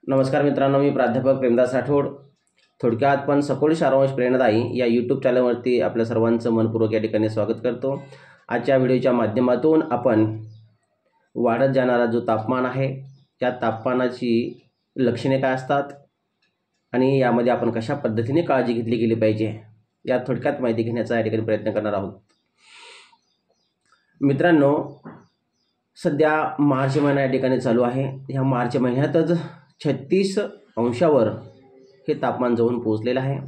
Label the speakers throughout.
Speaker 1: नमस्कार मित्रांनो, मी प्राध्यापक प्रेमदास राठोड. थोडक्यात पण सखोल सारांश प्रेरणादायी या यूट्यूब चॅनलवरती आपल्या सर्वांचं मनपूर्वक या ठिकाणी स्वागत करतो. आजच्या व्हिडिओच्या माध्यमातून आपण वाढत जाणारा जो तापमान आहे त्या तापमानाची लक्षणे काय असतात आणि यामध्ये आपण कशा पद्धतीने काळजी घेतली गेली पाहिजे या थोडक्यात माहिती घेण्याचा या ठिकाणी प्रयत्न करणार आहोत. मित्रांनो, सध्या मार्च महिना या ठिकाणी चालू आहे. ह्या मार्च महिन्यातच 36 अंशावर हे तापमान जाऊन पोहोचलेलं आहे.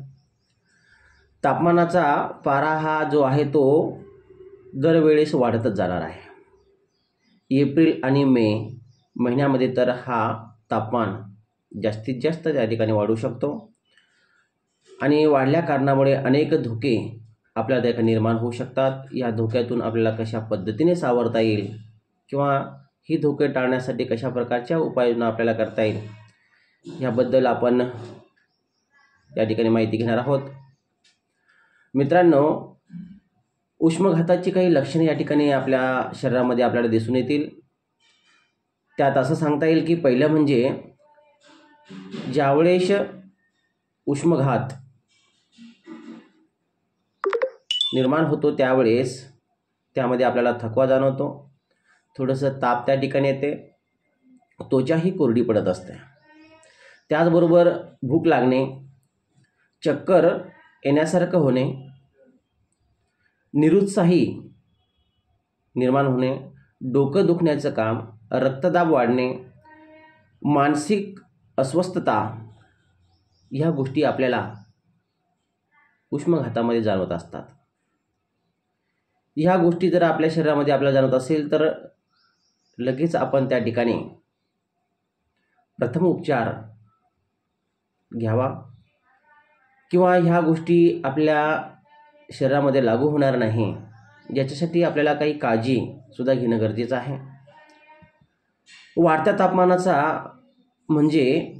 Speaker 1: तापमानाचा पारा हा जो आहे तो दरवेळेस वाढतच जाणार आहे. एप्रिल आणि मे महिन्यामध्ये तर हा तापमान जास्तीत जास्त त्या ठिकाणी वाढू शकतो आणि वाढल्या कारणामुळे अनेक धोके आपल्या त्या ठिकाणी निर्माण होऊ शकतात. या धोक्यातून आपल्याला कशा पद्धतीने सावरता येईल किंवा ही धोके टाळण्यासाठी कशा प्रकारच्या उपाययोजना आपल्याला करता येईल याबद्दल आपण या ठिकाणी माहिती घेणार आहोत. मित्रांनो, उष्माघाताची काही लक्षणे या ठिकाणी आपल्या शरीरामध्ये आपल्याला दिसून येतील. त्यात असं सांगता येईल की पहिलं म्हणजे ज्यावेळेस उष्माघात निर्माण होतो त्यावेळेस त्यामध्ये आपल्याला थकवा जाणवतो, थोडंसं ताप त्या ठिकाणी येते, त्वचाही कोरडी पडत असते. त्याचबरोबर भूक लागणे, चक्कर येण्यासारखं होणे, निरुत्साही निर्माण होणे, डोकं दुखण्याचं काम, रक्तदाब वाढणे, मानसिक अस्वस्थता ह्या गोष्टी आपल्याला उष्माघातामध्ये जाणवत असतात. ह्या गोष्टी जर आपल्या शरीरामध्ये आपल्याला जाणवत असेल तर लगेच आपण त्या ठिकाणी प्रथम उपचार घ्यावा किंवा ह्या गोष्टी आपल्या शरीरामध्ये लागू होणार नाही याच्यासाठी आपल्याला काही काळजी सुद्धा घेणं गरजेचं आहे. वाढत्या तापमानाचा म्हणजे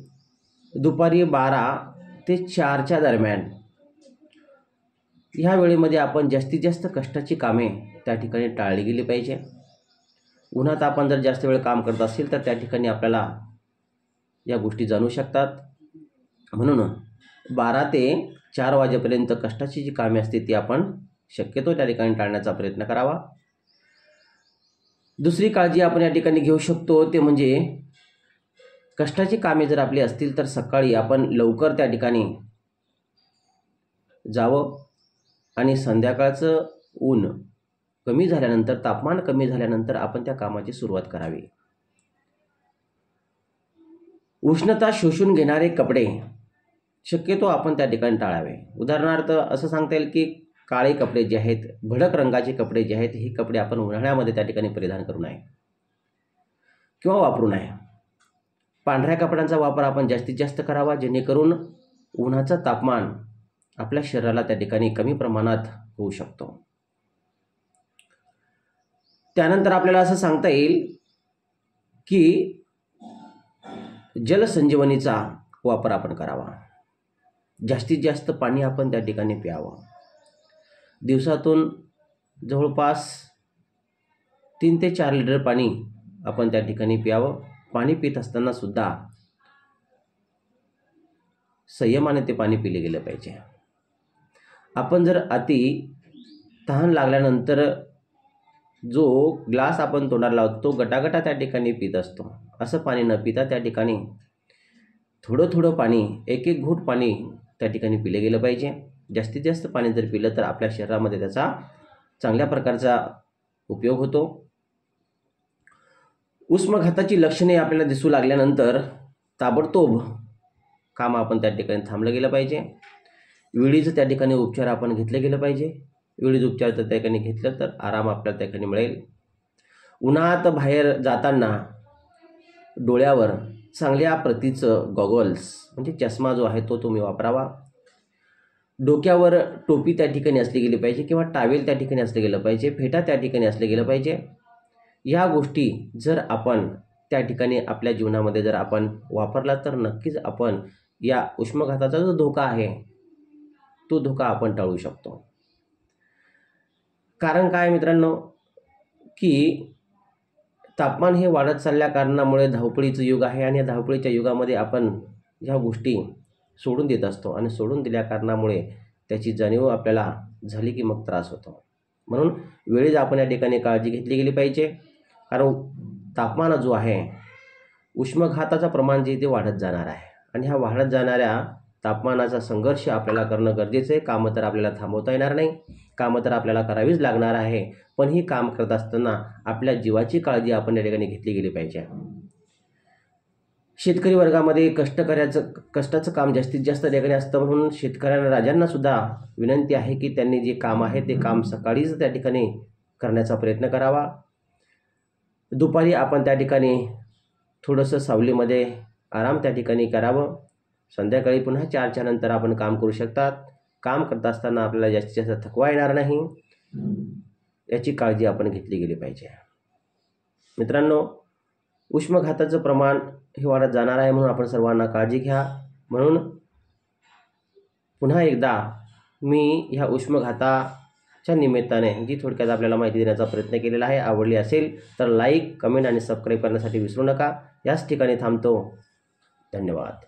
Speaker 1: दुपारी 12 ते 4च्या दरम्यान ह्या वेळेमध्ये आपण जास्तीत जास्त कष्टाची कामे त्या ठिकाणी टाळली गेली पाहिजे. उन्हात आपण जर जास्त वेळ काम करत असेल तर त्या ठिकाणी आपल्याला या गोष्टी जाणवू शकतात. म्हणून 12 ते 4 वाजेपर्यंत कष्टाची जी कामे असते ती आपण शक्यतो त्या ठिकाणी टाळण्याचा प्रयत्न करावा. दुसरी काळजी आपण या ठिकाणी घेऊ शकतो ते म्हणजे कष्टाची कामे जर आपली असतील तर सकाळी आपण लवकर त्या ठिकाणी जावं आणि संध्याकाळचं ऊन कमी झाल्यानंतर, तापमान कमी झाल्यानंतर आपण त्या कामाची सुरुवात करावी. उष्णता शोषून घेणारे कपडे शक्यतो आपण त्या ठिकाणी टाळावे. उदाहरणार्थ असं सांगता येईल की काळे कपडे जे आहेत, भडक रंगाचे कपडे जे आहेत, हे कपडे आपण उन्हाळ्यामध्ये त्या ठिकाणी परिधान करू नये किंवा वापरू नये. पांढऱ्या कपड्यांचा वापर आपण जास्तीत जास्त करावा जेणेकरून उन्हाचं तापमान आपल्या शरीराला त्या ठिकाणी कमी प्रमाणात होऊ शकतो. त्यानंतर आपल्याला असं सांगता येईल की जलसंजीवनीचा वापर आपण करावा. जास्तीत जास्त पाणी आपण त्या ठिकाणी प्यावं. दिवसातून जवळपास 3 ते 4 लिटर पाणी आपण त्या ठिकाणी प्यावं. पाणी पित असताना सुद्धा संयमाने ते पाणी पिले गेलं पाहिजे. आपण जर अति तहान लागल्यानंतर जो ग्लास आपण तोंडाला लावतो तो गटागटा त्या ठिकाणी पित असतो. असं पाणी न पिता त्या ठिकाणी थोडं थोडं पाणी, एक एक घूट पाणी त्या ठिकाणी पिले गेलं पाहिजे. जास्तीत जास्त पाणी जर पिलं तर आपल्या शरीरामध्ये त्याचा चांगल्या प्रकारचा उपयोग होतो. उष्माघाताची लक्षणे आपल्याला दिसू लागल्यानंतर ताबडतोब काम आपण त्या ठिकाणी थांबलं गेलं पाहिजे. वेळीचं त्या ठिकाणी उपचार आपण घेतले गेलं पाहिजे. वेळीच उपचार तर त्या ठिकाणी घेतलं तर आराम आपल्याला त्या ठिकाणी मिळेल. उन्हात बाहेर जाताना डोळ्यावर चांगल्या प्रतीचं गॉगल्स म्हणजे चष्मा जो आहे तो तुम्ही वापरावा. डोक्यावर टोपी त्या ठिकाणी असली गेली पाहिजे किंवा टावेल त्या ठिकाणी असलं गेलं पाहिजे. फेटा त्या ठिकाणी असले गेलं पाहिजे. या गोष्टी जर आपण त्या ठिकाणी आपल्या जीवनामध्ये जर आपण वापरला तर नक्कीच आपण या उष्माघाताचा जो धोका आहे तो धोका आपण टाळू शकतो. कारण काय मित्रांनो की तापमान हे वाढत चालल्या कारणामुळे धावपळीचं युग आहे आणि या धावपळीच्या युगामध्ये आपण ह्या गोष्टी सोडून देत असतो आणि सोडून दिल्या कारणामुळे त्याची जाणीव आपल्याला झाली की मग त्रास होतो. म्हणून वेळेत आपण या ठिकाणी काळजी घेतली गेली पाहिजे. कारण तापमान जो आहे, उष्माघाताचं प्रमाण जे ते वाढत जाणार आहे आणि ह्या वाढत जाणाऱ्या तापमानाचा संघर्ष आपल्याला करणं गरजेचं आहे. कामं तर आपल्याला थांबवता येणार नाही, कामं तर आपल्याला करावीच लागणार आहे. पण ही काम करत असताना आपल्या जीवाची काळजी आपण या ठिकाणी घेतली गेली पाहिजे. शेतकरी वर्गामध्ये कष्टाचं काम जास्तीत जास्त त्या ठिकाणी असतं. म्हणून शेतकऱ्यांना राजांना सुद्धा विनंती आहे की त्यांनी जे काम आहे ते काम सकाळीच त्या ठिकाणी करण्याचा प्रयत्न करावा. दुपारी आपण त्या ठिकाणी थोडंसं सावलीमध्ये आराम त्या ठिकाणी करावं. संध्याकाळी पुन्हा 4च्या नंतर आपण काम करू शकतात. काम करत असताना आपल्याला जास्तीत जास्त थकवा येणार नाही, याची काळजी आपण घेतली गेली पाहिजे. मित्रांनो, उष्माघाताचं प्रमाण हे वाढत जाणार आहे, म्हणून आपण सर्वांना काळजी घ्या. म्हणून पुन्हा एकदा मी ह्या उष्माघाताच्या निमित्ताने जी थोडक्यात आपल्याला माहिती देण्याचा प्रयत्न केलेला आहे, आवडली असेल तर लाईक, कमेंट आणि सबस्क्राईब करण्यासाठी विसरू नका. याच ठिकाणी थांबतो. धन्यवाद.